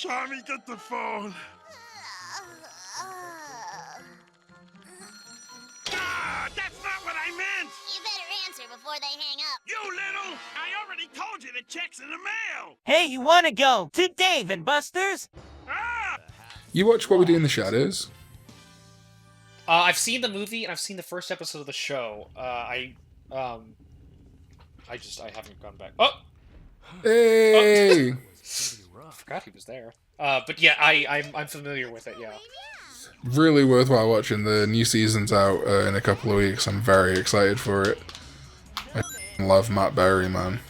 Tommy, get the phone. Ah, that's not what I meant! You better answer before they hang up. You little! I already told you the check's in the mail! Hey, you wanna go to Dave and Buster's? Ah! You watch What We Do in the Shadows? I've seen the movie and I've seen the first episode of the show. I haven't gone back. Oh! Hey! I forgot he was there. But yeah, I'm familiar with it, yeah. Really worthwhile watching. The new season's out in a couple of weeks. I'm very excited for it. I love Matt Berry, man.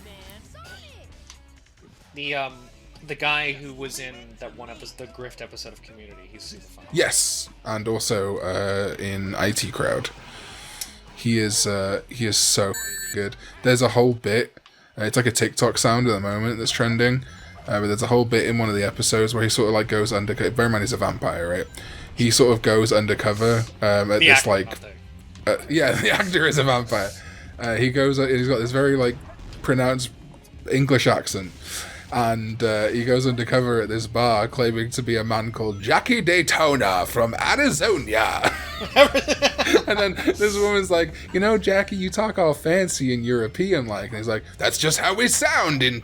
The guy who was in that one episode, the Grift episode of Community, he's super fun. Yes, and also in IT Crowd. He is so good. There's a whole bit. It's like a TikTok sound at the moment that's trending. But there's a whole bit in one of the episodes where he sort of like goes undercover. Bear in mind he's a vampire, right? He sort of goes undercover at The this actor, like, not yeah, the actor is a vampire. He goes, he's got this very like pronounced English accent, and he goes undercover at this bar claiming to be a man called Jackie Daytona from Arizona. And then this woman's like, you know, Jackie, you talk all fancy and European like, and he's like, that's just how we sound in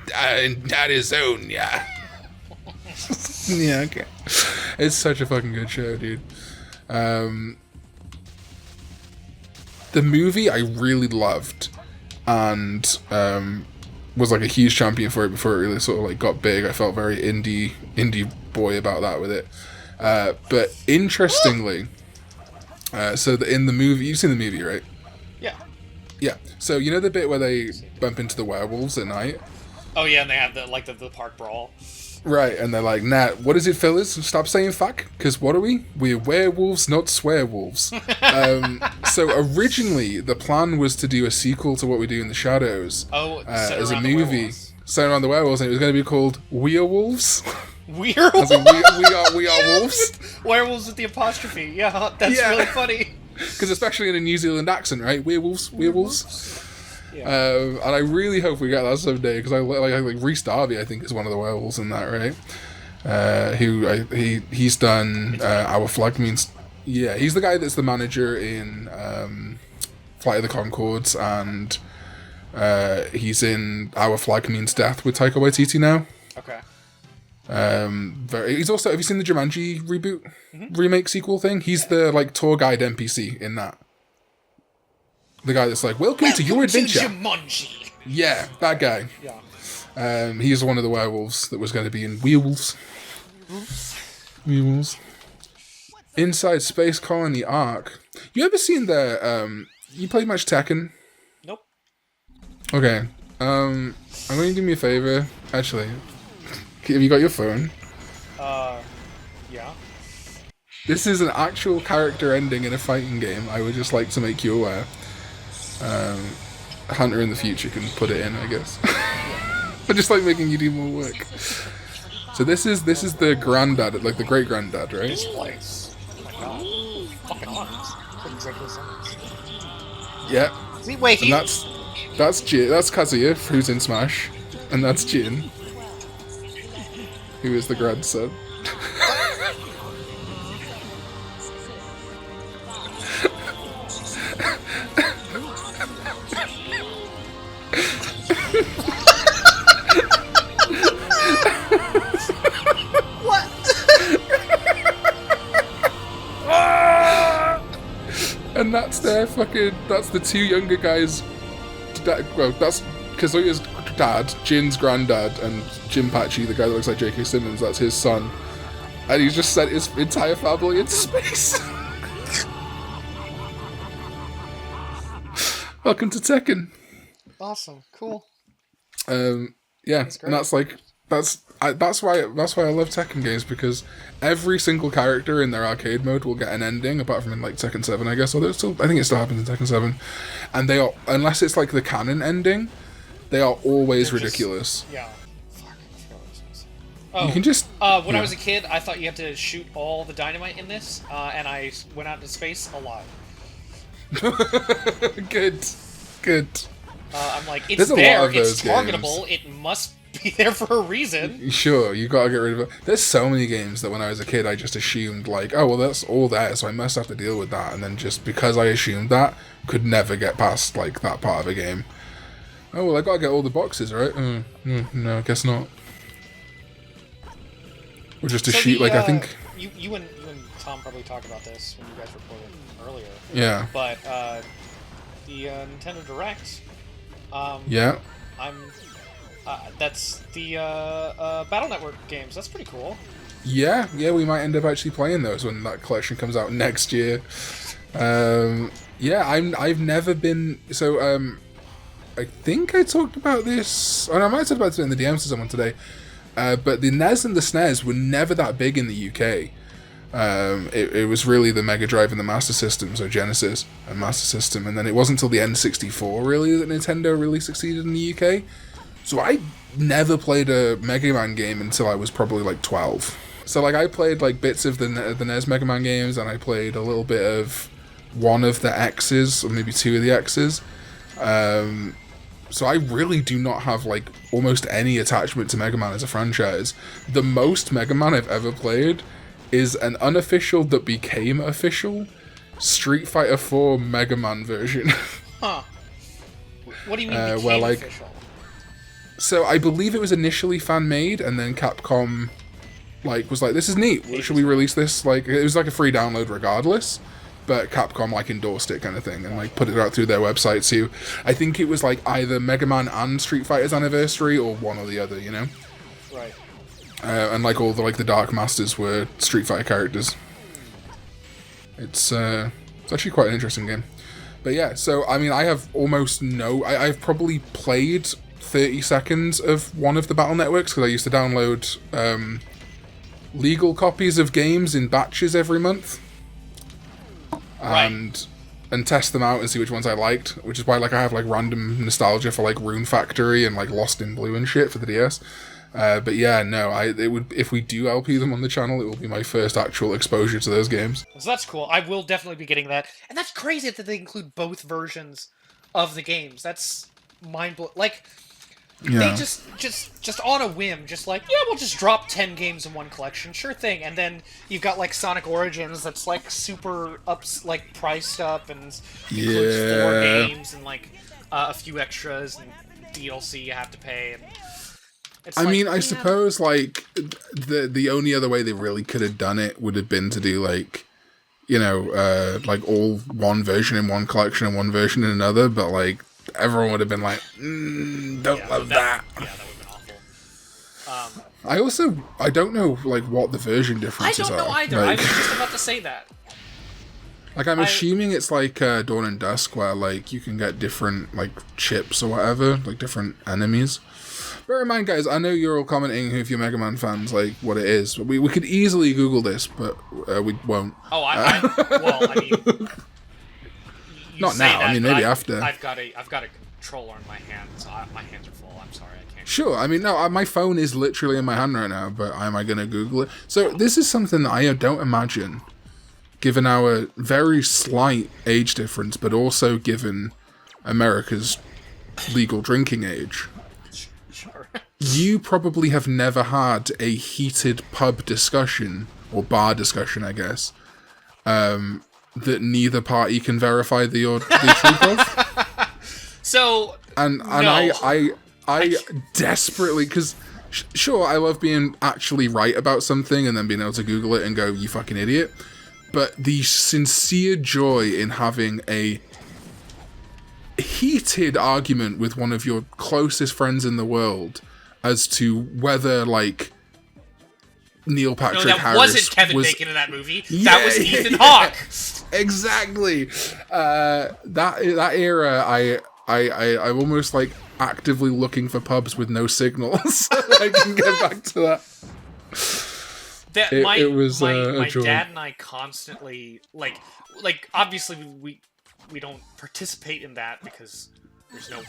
Arizona. Yeah, okay. It's such a fucking good show, dude. The movie I really loved, and was like a huge champion for it before it really sort of like got big. I felt very indie boy about that with it. But interestingly, so in the movie, you've seen the movie, right? Yeah. Yeah. So you know the bit where they bump into the werewolves at night? Oh yeah, and they have the park brawl. Right, and they're like, nah, what is it, fellas? Stop saying fuck, because what are we? We're werewolves, not swearwolves. So originally, the plan was to do a sequel to What We Do in the Shadows. As a movie. Centered around the werewolves, and it was going to be called Werewolves. Werewolves? We are wolves. Werewolves with the apostrophe. Yeah, that's really funny. Because especially in a New Zealand accent, right? Werewolves. Yeah. And I really hope we get that someday, because I like Rhys Darby, I think, is one of the werewolves in that, right? He's done Our Flag Means... Yeah, he's the guy that's the manager in Flight of the Conchords, and he's in Our Flag Means Death with Taika Waititi now. Okay. He's also... Have you seen the Jumanji reboot? Remake sequel thing? He's the, like, tour guide NPC in that. The guy that's like, welcome to your adventure. Jumanji. Yeah, that guy. Yeah. He's one of the werewolves that was going to be in Werewolves. Werewolves. Inside Space Colony Arc. You ever seen the, you played much Tekken? Nope. Okay. I'm going to do me a favor. Actually, have you got your phone? Yeah. This is an actual character ending in a fighting game. I would just like to make you aware. Hunter in the future can put it in, I guess. I just like making you do more work. So this is the granddad, like the great granddad, right? This place. Oh my god. Fucking awesome. Yeah. See, wait, and that's Kazuya, who's in Smash, and that's Jin, who is the grandson. And that's the two younger guys. Well, that's Kazuya's dad, Jin's granddad, and Jinpachi, the guy that looks like J.K. Simmons, that's his son. And he's just sent his entire family into space. Welcome to Tekken. Awesome. Cool. Yeah, and that's why I love Tekken games, because every single character in their arcade mode will get an ending, apart from in like Tekken 7, I guess. Although I think it still happens in Tekken 7, and they are, unless it's like the canon ending, they are always ridiculous. Yeah. Oh, you can just. When I was a kid, I thought you had to shoot all the dynamite in this, and I went out into space alive. Good. I'm like, it's there, it's targetable, it must be there for a reason. Sure, you gotta get rid of it. There's so many games that when I was a kid, I just assumed, like, oh, well, that's all there, so I must have to deal with that. And then just because I assumed that, could never get past, like, that part of a game. Oh, well, I gotta get all the boxes, right? No, I guess not. Or just a sheet, like, I think... You and Tom probably talked about this when you guys recorded earlier. Yeah. But, the Nintendo Direct... yeah. That's the Battle Network games. That's pretty cool. Yeah, we might end up actually playing those when that collection comes out next year. Yeah, I've never been... So, I think I talked about this... Oh, no, I might have talked about it in the DMs to someone today. But the NES and the SNES were never that big in the UK. It was really the Mega Drive and the Master System, so Genesis and Master System, and then it wasn't until the N64 really that Nintendo really succeeded in the UK. So I never played a Mega Man game until I was probably like 12. So like I played like bits of the NES Mega Man games, and I played a little bit of one of the X's, or maybe two of the X's. So I really do not have like almost any attachment to Mega Man as a franchise. The most Mega Man I've ever played is an unofficial that became official Street Fighter 4 Mega Man version. Huh. What do you mean became where, like, official? So I believe it was initially fan-made, and then Capcom was like, this is neat, should we release this? Like, it was like a free download regardless, but Capcom like endorsed it kind of thing, and like put it out through their website too. I think it was like either Mega Man and Street Fighter's anniversary, or one or the other, you know? Right. And like all the Dark Masters were Street Fighter characters. It's actually quite an interesting game. But yeah, so I mean, I have almost I've probably played 30 seconds of one of the Battle Networks, because I used to download legal copies of games in batches every month. And test them out and see which ones I liked, which is why like I have like random nostalgia for like Rune Factory and like Lost in Blue and shit for the DS. But yeah, no, it would, if we do LP them on the channel, it will be my first actual exposure to those games. So that's cool. I will definitely be getting that. And that's crazy that they include both versions of the games. That's mind-blowing. Like, Yeah. they just on a whim, just like, yeah, we'll just drop 10 games in one collection. Sure thing. And then you've got, like, Sonic Origins that's, like, super priced up and includes 4 games and, like, a few extras and DLC you have to pay. And I mean, I suppose, like, the only other way they really could have done it would have been to do, like, you know, like, all one version in one collection and one version in another, but, like, everyone would have been like, don't love that. Yeah, that would have been awful. I don't know, like, what the version differences are. I don't know either. Like, I was just about to say that. Like, I'm assuming it's like Dawn and Dusk, where, like, you can get different, like, chips or whatever, like, different enemies. Bear in mind, guys, I know you're all commenting, if you're Mega Man fans, like, what it is. We could easily Google this, but we won't. Oh, well, I mean... Not now, I mean, maybe after. I've got a controller in my hands. My hands are full, I'm sorry, I can't... Sure, I mean, no, my phone is literally in my hand right now, but am I going to Google it? So, this is something that I don't imagine, given our very slight age difference, but also given America's legal drinking age. Sure. You probably have never had a heated pub discussion, or bar discussion, I guess, that neither party can verify the truth of. So, and no. I desperately, because sure, I love being actually right about something and then being able to Google it and go, you fucking idiot. But the sincere joy in having a heated argument with one of your closest friends in the world as to whether, like, Neil Patrick Harris... No, that wasn't Kevin Bacon in that movie. Yeah, that was Ethan Hawke. Exactly. That era, I'm almost, like, actively looking for pubs with no signal so I can get back to that. It was my joy. dad and I constantly like obviously we don't participate in that because there's not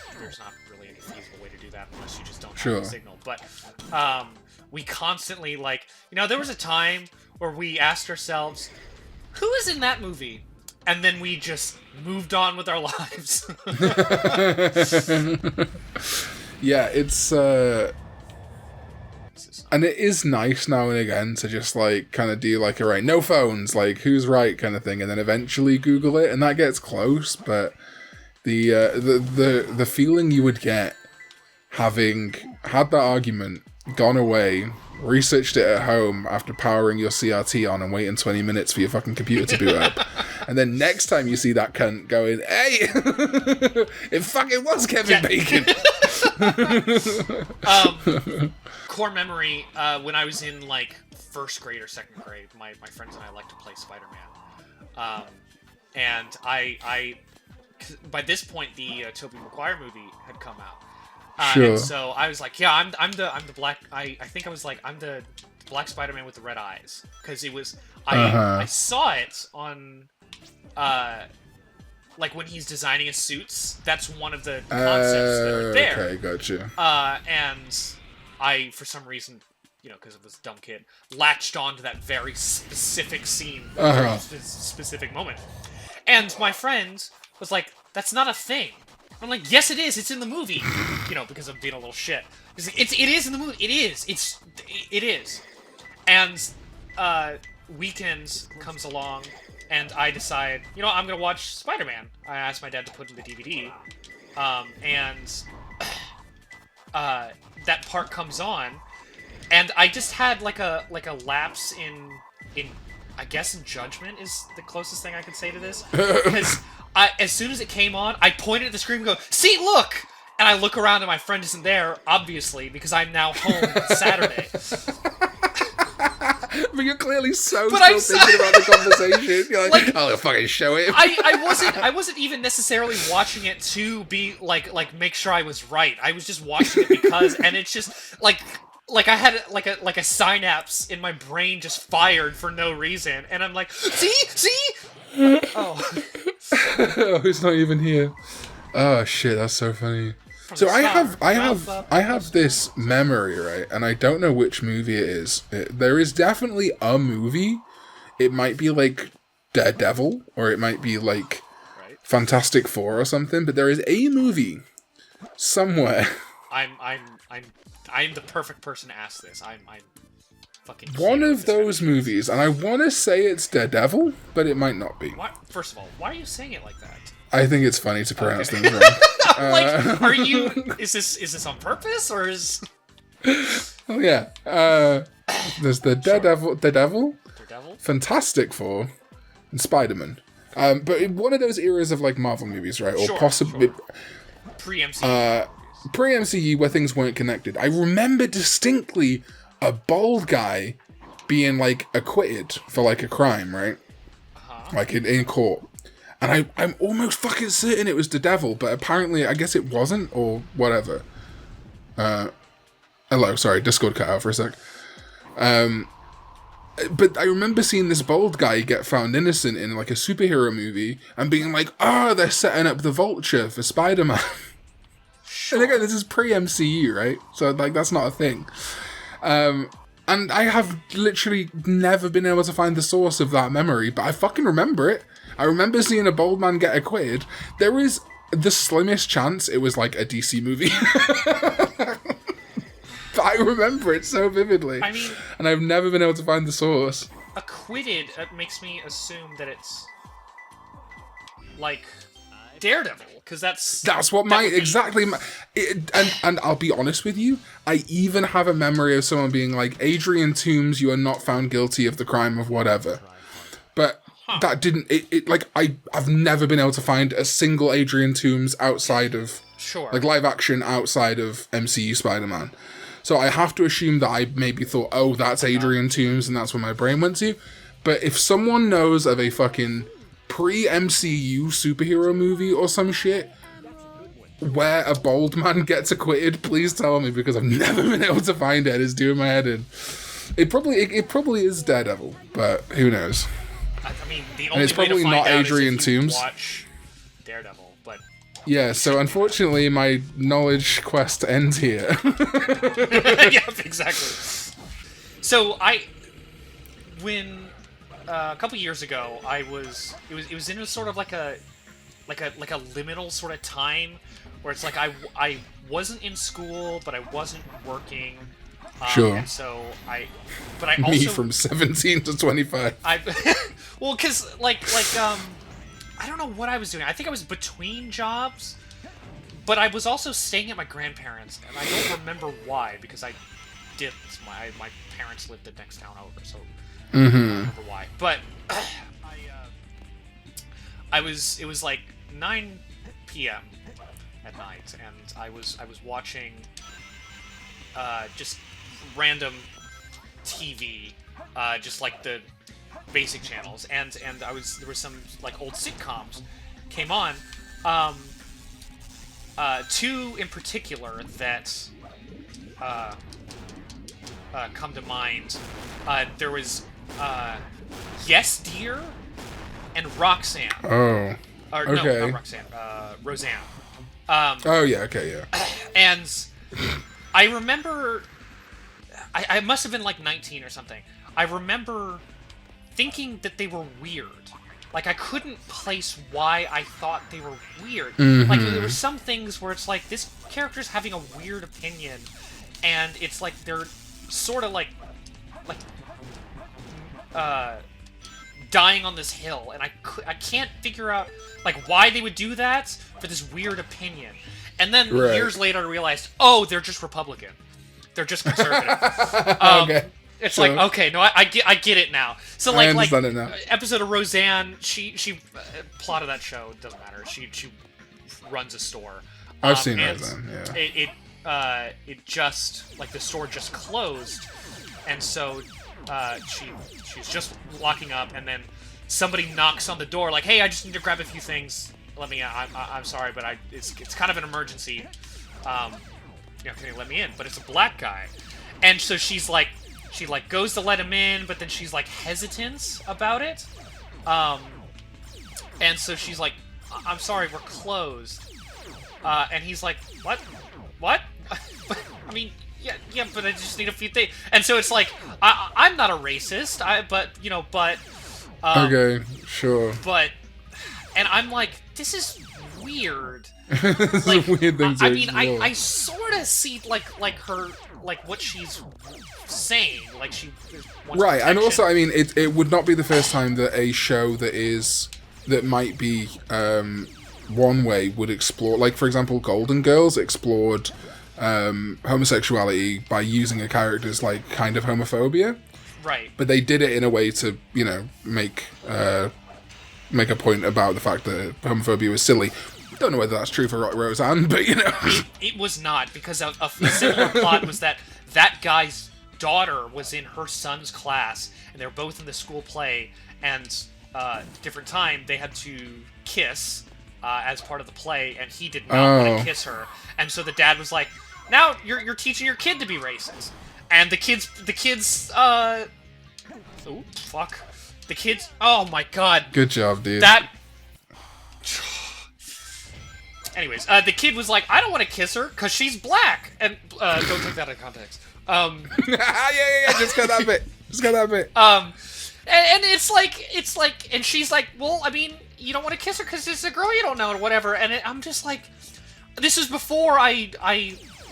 really any feasible way to do that unless you just don't have a signal. But we constantly, like, you know, there was a time where we asked ourselves, who is in that movie? And then we just moved on with our lives. Yeah, it's it's not. And it is nice now and again to just like kind of do like a right, no phones, like who's right kind of thing, and then eventually Google it, and that gets close. But the feeling you would get having had that argument, gone away, researched it at home after powering your CRT on and waiting 20 minutes for your fucking computer to boot up. And then next time you see that cunt going, hey, it fucking was Kevin Bacon. Core memory, when I was in like first grade or second grade, my friends and I liked to play Spider-Man. And I by this point the Tobey Maguire movie had come out. Sure. And so I was like, yeah, I'm the black. I think I was like, I'm the black Spider-Man with the red eyes, because it was I saw it on like when he's designing his suits. That's one of the concepts that are there. Okay, gotcha. And I, for some reason, you know, because I was a dumb kid, latched on to that very specific scene, very specific moment. And my friend was like, "That's not a thing." I'm like, yes, it is. It's in the movie. You know, because I'm being a little shit. It is in the movie. It is. It is. And weekends comes along, and I decide, you know, I'm gonna watch Spider-Man. I asked my dad to put in the DVD, and that part comes on, and I just had like a lapse in I guess in judgment is the closest thing I could say to this, because as soon as it came on, I pointed at the screen and go, "See, look!" And I look around and my friend isn't there, obviously, because I'm now home on Saturday. But you're clearly still thinking about the conversation. You're like, I'll fucking show it. I wasn't even necessarily watching it to be like make sure I was right. I was just watching it because, and it's just like I had like a synapse in my brain just fired for no reason, and I'm like, see. Oh, it's not even here. Oh shit, that's so funny. So I have this memory, right, and I don't know which movie it is. There is definitely a movie. It might be like Daredevil, or it might be like Fantastic Four or something. But there is a movie somewhere. I'm the perfect person to ask this. I'm fucking one of those movies, and I want to say it's Daredevil, but it might not be. What? First of all, why are you saying it like that? I think it's funny to pronounce things wrong. Like, are you? Is this on purpose, or is? Oh yeah. There's the Daredevil, Fantastic Four, and Spider-Man. But in one of those eras of like Marvel movies, right, or possibly pre-MCU. Pre-MCU where things weren't connected. I remember distinctly a bald guy being like acquitted for like a crime, right? Like in court. And I'm almost fucking certain it was the devil, but apparently I guess it wasn't, or whatever. Hello, sorry, Discord cut out for a sec. But I remember seeing this bald guy get found innocent in like a superhero movie and being like, they're setting up the Vulture for Spider-Man. And again, this is pre-MCU, right? So like that's not a thing. And I have literally never been able to find the source of that memory, but I fucking remember it. I remember seeing a bald man get acquitted. There is the slimmest chance it was like a DC movie. But I remember it so vividly. I mean, and I've never been able to find the source. Acquitted makes me assume that it's like Daredevil, because that's what might exactly. And I'll be honest with you, I even have a memory of someone being like, Adrian Toomes, you are not found guilty of the crime of whatever. But that didn't. I've never been able to find a single Adrian Toomes outside of like live action outside of MCU Spider-Man. So I have to assume that I maybe thought, oh, that's Adrian Toomes, and that's where my brain went to. But if someone knows of a fucking pre-MCU superhero movie or some shit where a bald man gets acquitted, please tell me, because I've never been able to find it. It's doing my head in. It probably is Daredevil, but who knows? I mean, the only it's probably way to find not out Adrian is if you Toomes. watch Daredevil, but yeah. So unfortunately, my knowledge quest ends here. yeah, exactly. So when a couple years ago, it was in a sort of like a liminal sort of time where it's like I wasn't in school, but I wasn't working, Sure. And so but I Me also from 17 to 25. well, because I don't know what I was doing. I think I was between jobs, but I was also staying at my grandparents, and I don't remember why, because I did. My parents lived the next town over, so I don't remember why. But it was like 9 p.m. at night, and I was watching just random TV, just like the basic channels, and there was some like old sitcoms came on, 2 in particular that come to mind. There was Yes Dear and Roxanne. Oh. Or, okay. No, not Roxanne. Roseanne. Oh yeah. Okay. Yeah. And I remember, I must have been like 19 or something. I remember thinking that they were weird. Like, I couldn't place why I thought they were weird. Like, there were some things where it's like, this character's having a weird opinion, and it's like they're sort of like dying on this hill, and I can't figure out, like, why they would do that for this weird opinion. And then years later I realized, oh, they're just Republican. They're just conservative. Okay. It's like, okay, no, I get it now. So like it now. Episode of Roseanne, she plot of that show doesn't matter. She runs a store. I've seen Roseanne. Yeah. It just, like, the store just closed, and so she's just locking up, and then somebody knocks on the door, like, hey, I just need to grab a few things. Let me. I'm sorry, but it's kind of an emergency. Can you let me in? But it's a black guy, and so she goes to let him in, but then she's like hesitant about it. And so she's like, I'm sorry, we're closed. And he's like, what? I mean, yeah, but I just need a few things. And so it's like, I'm not a racist, but. Okay, sure. But, and I'm like, this is weird. This like, is a weird thing to explore. I sort of see like her, like, what she's saying, like, she wants right, and protection. also, I mean, it would not be the first time that a show that might be one way would explore, like, for example, Golden Girls explored homosexuality by using a character's, like, kind of homophobia. Right. But they did it in a way to, make a point about the fact that homophobia was silly. Don't know whether that's true for Roseanne, but It was not, because a similar plot was that guy's daughter was in her son's class, and they were both in the school play, and different time they had to kiss as part of the play, and he did not want to kiss her, and so the dad was like, now you're teaching your kid to be racist. And the kids oh fuck. The kids, oh my god. Good job, dude. Anyways, the kid was like, I don't want to kiss her because she's black. And don't take that out of context. Yeah. Just got that bit. And it's like, and she's like, well, I mean, you don't want to kiss her because it's a girl you don't know or whatever. And I'm just like, this is before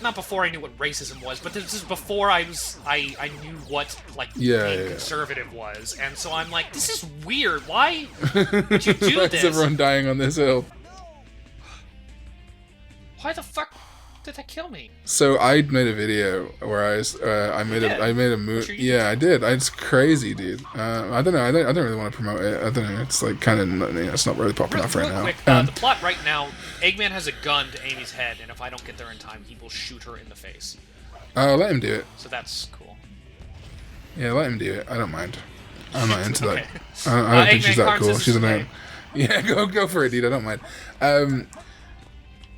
not before I knew what racism was, but this is before I knew what, like, being conservative was. And so I'm like, this is weird. Why would you do Why this? is everyone dying on this hill? Why the fuck did that kill me? So I made a video where I made a movie. Sure I did. It's crazy, dude. I don't know. I don't really want to promote it. I don't know. It's like kind of it's not really popping off right now. Quick, the plot right now: Eggman has a gun to Amy's head, and if I don't get there in time, he will shoot her in the face. Let him do it. So that's cool. Yeah, let him do it. I don't mind. I'm not into Okay. that. I don't think she's that Karn, cool. scissors, She's a paper. Yeah, go for it, dude. I don't mind.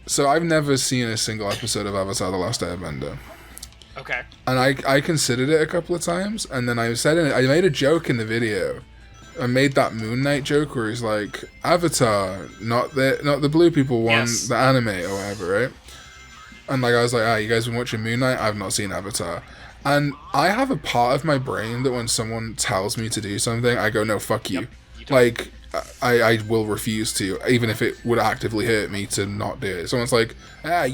So I've never seen a single episode of Avatar: The Last Airbender. Okay. And I considered it a couple of times, and then I made a joke in the video. I made that Moon Knight joke where he's like, Avatar, not the blue people one, Yes. the anime or whatever, right? And like I was like, you guys been watching Moon Knight? I've not seen Avatar. And I have a part of my brain that when someone tells me to do something, I go, no, fuck you. like I will refuse to, even if it would actively hurt me to not do it. Someone's like, like,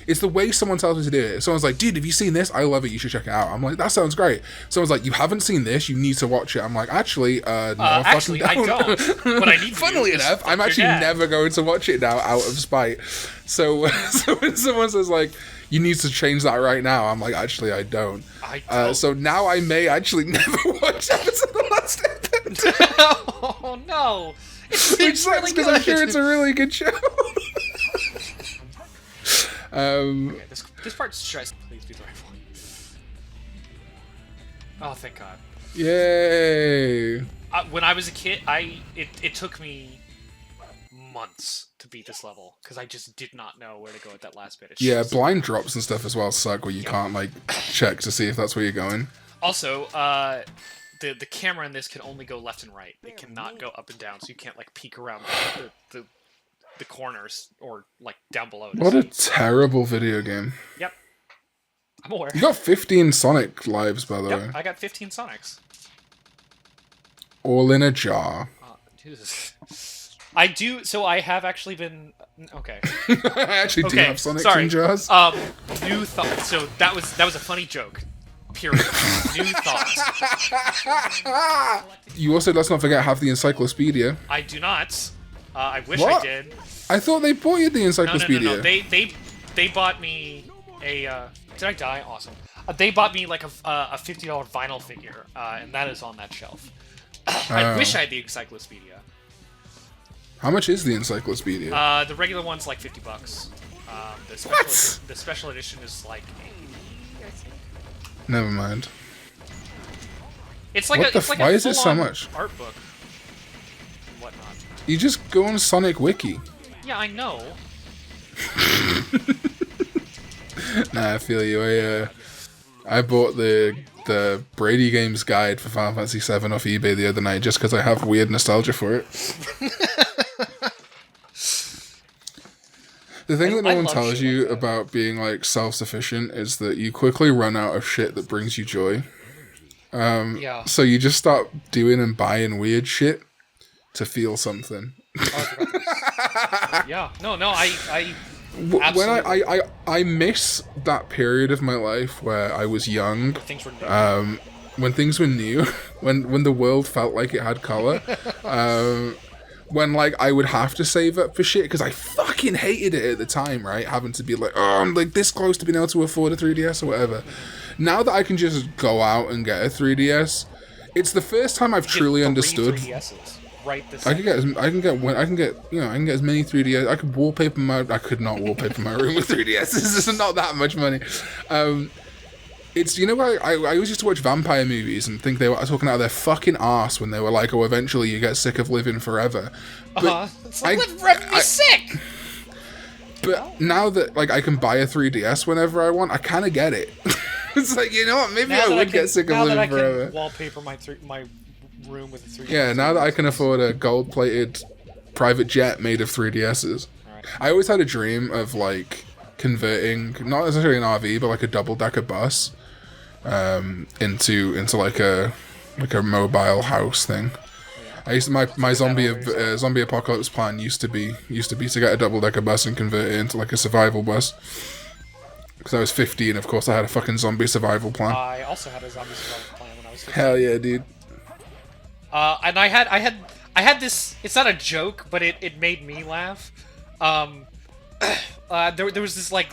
it's the way someone tells me to do it. Someone's like, dude, have you seen this? I love it, you should check it out. I'm like, that sounds great. Someone's like, you haven't seen this, you need to watch it. I'm like, actually, no, actually, I don't. What I need Funnily enough, I'm actually never going to watch it now out of spite. So when someone says, like, you need to change that right now, I'm like, actually, I don't. So now I may actually never watch Avatar The Last Airbender. Oh no! Which sucks because I'm sure it's a really good show. Okay, this part's stressed. Please be the right one. Oh, thank God. Yay! When I was a kid, it took me months to beat this level because I just did not know where to go at that last bit. Yeah, blind drops and stuff as well suck where you can't like check to see if that's where you're going. Also, the camera in this can only go left and right. It cannot go up and down, so you can't like peek around the corners or like down below. What a terrible video game. Yep, I'm aware. You got 15 Sonic lives, by the way. I got 15 Sonics. All in a jar. Jesus. I do. So I have actually been. Okay. I actually do have Sonics in jars. New thought. So that was a funny joke. Period. New thoughts. You also, let's not forget, have the encyclopedia. I do not. I wish What? I did. I thought they bought you the encyclopedia. No. They bought me a. Did I die? Awesome. They bought me like a $50 vinyl figure, and that is on that shelf. I wish I had the encyclopedia. How much is the encyclopedia? The regular one's like $50. The special edition is like 80, I think. Never mind. It's like why is it so much? Art book and whatnot. You just go on Sonic Wiki. Yeah, I know. Nah, I feel you. I bought the Brady Games guide for Final Fantasy VII off eBay the other night just because I have weird nostalgia for it. The thing that no one tells you about being like self-sufficient is that you quickly run out of shit that brings you joy. Yeah. So you just start doing and buying weird shit to feel something. Yeah. No. I when I miss that period of my life where I was young. Things were new. When things were new, when the world felt like it had color. When, like, I would have to save up for shit, because I fucking hated it at the time, right? Having to be like, oh, I'm, like, this close to being able to afford a 3DS or whatever. Now that I can just go out and get a 3DS, it's the first time I've truly understood. 3DSs right this I can get as many 3DS. I could wallpaper I could not wallpaper my room with 3DSs. This is not that much money. It's, you know, I always used to watch vampire movies and think they were talking out of their fucking arse when they were like, oh, eventually you get sick of living forever. But it's like, live forever, be sick! But now that, like, I can buy a 3DS whenever I want, I kind of get it. It's like, you know what, maybe I would get sick of living forever. Now that I can wallpaper my room with a 3DS. Yeah, now that I can afford a gold-plated private jet made of 3DSs. Right. I always had a dream of, like, converting, not necessarily an RV, but like a double-decker bus. Into like a mobile house thing. I used to, my zombie apocalypse plan used to be to get a double decker bus and convert it into like a survival bus. Because I was 15, of course, I had a fucking zombie survival plan. I also had a zombie survival plan when I was 15. Hell yeah, dude. And I had this. It's not a joke, but it made me laugh. There was this like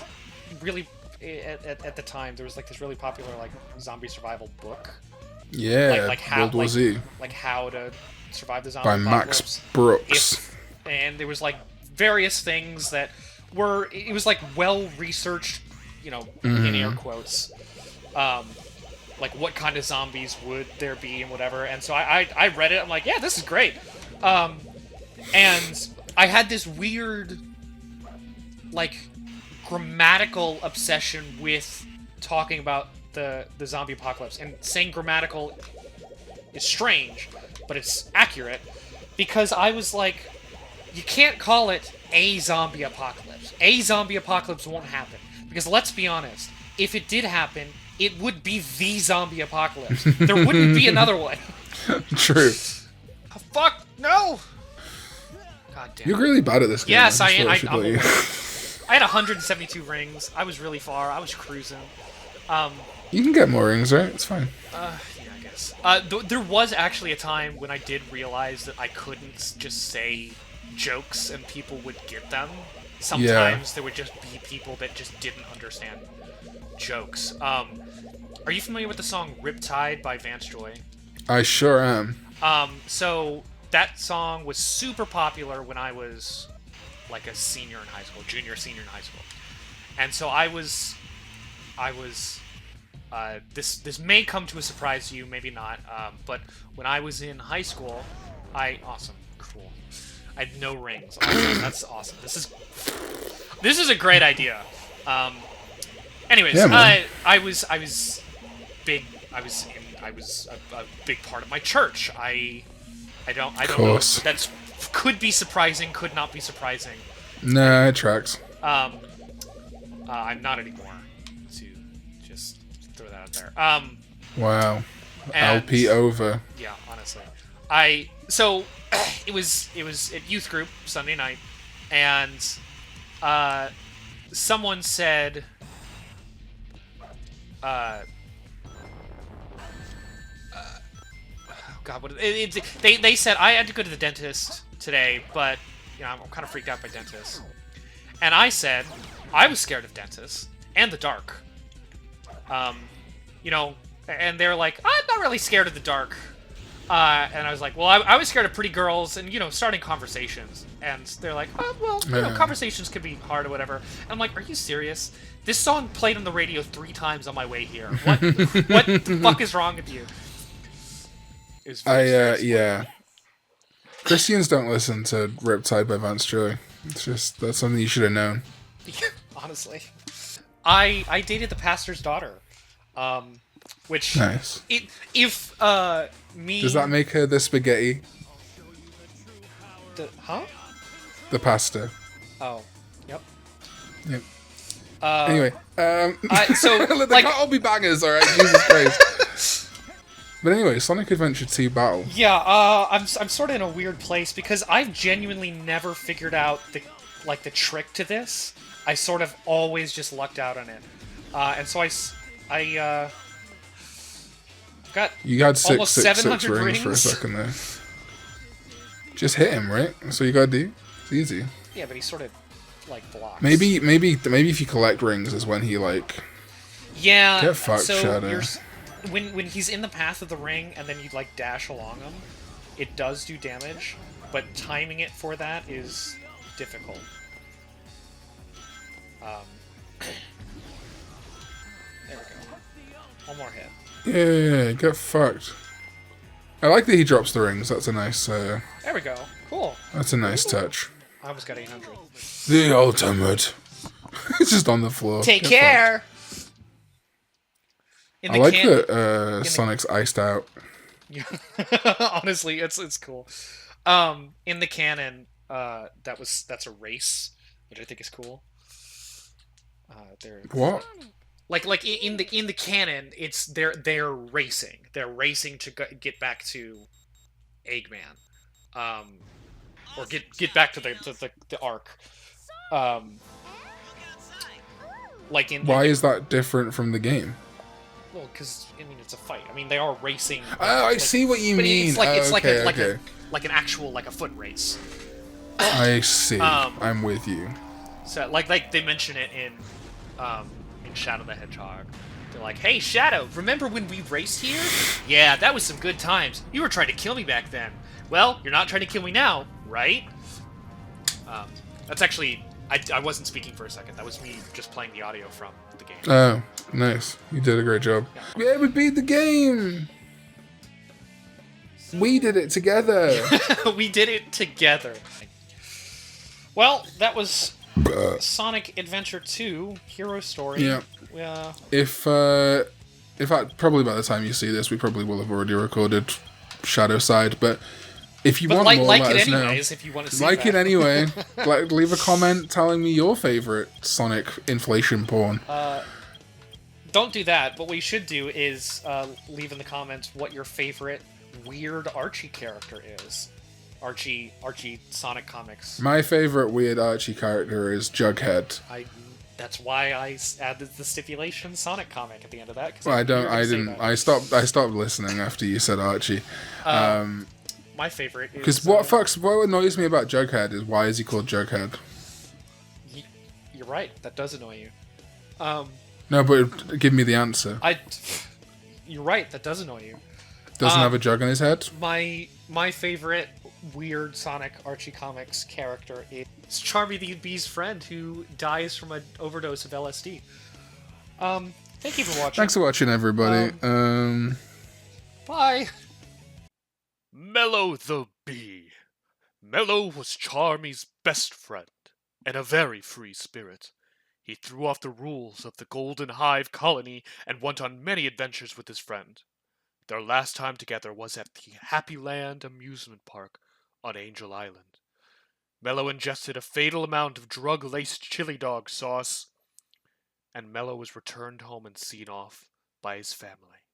really. At the time, there was like this really popular like zombie survival book. Yeah, like how World War Z. Like how to survive the zombie by apocalypse. Max Brooks. And there was like various things that were. It was like well researched, you know, in air quotes. Like what kind of zombies would there be and whatever. And so I read it. I'm like, yeah, this is great. And I had this weird like grammatical obsession with talking about the zombie apocalypse, and saying grammatical is strange, but it's accurate, because I was like, you can't call it a zombie apocalypse. A zombie apocalypse won't happen, because let's be honest, if it did happen, it would be the zombie apocalypse. There wouldn't be another one. True. Oh, fuck! No! God damn. You're really bad at this game. Yes, I I just am. thought I should let you- I had 172 rings. I was really far. I was cruising. You can get more rings, right? It's fine. Yeah, I guess. There was actually a time when I did realize that I couldn't just say jokes and people would get them. Sometimes there would just be people that just didn't understand jokes. Are you familiar with the song Riptide by Vance Joy? I sure am. So that song was super popular when I was like a senior in high school, junior, senior in high school. And so I was this may come to a surprise to you, maybe not, but when I was in high school, awesome, cool. I had no rings. Awesome, that's awesome. This is a great idea. Anyways, yeah, I was big. I was a big part of my church. I don't know. That's could be surprising, could not be surprising. Nah, it tracks. I'm not anymore. To just throw that out there. Wow. And, LP over. Yeah, honestly. So it was at youth group Sunday night, and someone said God, what they said I had to go to the dentist today, but you know I'm kind of freaked out by dentists. And I said I was scared of dentists and the dark. You know, and they're like, I'm not really scared of the dark. And I was like, well, I was scared of pretty girls and, you know, starting conversations. And they're like, oh, well, you know, conversations can be hard or whatever. And I'm like, are you serious? This song played on the radio 3 times on my way here. What the fuck is wrong with you? It was yeah. Christians don't listen to Riptide by Vance Joy. It's just, that's something you should have known. Honestly. I dated the pastor's daughter. Which... Nice. If me... Does that make her the spaghetti? Huh? The pasta. Oh. Yep. Yep. Anyway, so they like, can't all be bangers, alright? Jesus Christ. But anyway, Sonic Adventure 2 Battle. Yeah, I'm sort of in a weird place because I've genuinely never figured out the trick to this. I sort of always just lucked out on it, and so I got you had almost six 700 rings for a second there. Just hit him, right? That's all you gotta do. It's easy. Yeah, but he sort of like blocks. Maybe if you collect rings is when he like. Yeah. Get fucked, so Shadow. When he's in the path of the ring and then you like dash along him, it does do damage, but timing it for that is difficult. There we go. One more hit. Yeah, get fucked. I like that he drops the rings. That's a nice. There we go. Cool. That's a nice touch. I almost got 800. The ultimate. It's just on the floor. Take Get care. I like that Sonic's iced out. Honestly, it's cool. In the canon, that's a race, which I think is cool. What? Like in the canon, it's they're racing. They're racing to get back to Eggman, or get back to the Ark. Like why is that different from the game? Well, because I mean it's a fight. I mean they are racing. Oh, I see what you mean. It's like okay. like an actual a foot race. I see. I'm with you. So like they mention it in Shadow the Hedgehog. They're like, hey Shadow, remember when we raced here? Yeah, that was some good times. You were trying to kill me back then. Well, you're not trying to kill me now, right? That's actually I wasn't speaking for a second. That was me just playing the audio from the game. Oh, nice. You did a great job. Yeah, we beat the game. We did it together. We did it together. Well, that was Sonic Adventure 2 Hero Story. Yeah. If probably by the time you see this, we probably will have already recorded Shadow Side, but if you want more, like let it us know. anyways, if you want to see like that. it anyway. Leave a comment telling me your favorite Sonic inflation porn. Don't do that. What we should do is leave in the comments what your favorite weird Archie character is. Archie Sonic Comics. My favorite weird Archie character is Jughead. That's why I added the stipulation Sonic comic at the end of that. Well, I didn't. I stopped listening after you said Archie. My favorite is... Because what annoys me about Jughead is why is he called Jughead? You're right. That does annoy you. No, but give me the answer. You're right. That does annoy you. Doesn't have a jug on his head? My favorite weird Sonic Archie Comics character is Charmy the Bee's friend who dies from an overdose of LSD. Thank you for watching. Thanks for watching, everybody. Bye. Mello the Bee. Mello was Charmy's best friend, and a very free spirit. He threw off the rules of the Golden Hive colony and went on many adventures with his friend. Their last time together was at the Happy Land amusement park on Angel Island. Mello ingested a fatal amount of drug-laced chili dog sauce, and Mello was returned home and seen off by his family.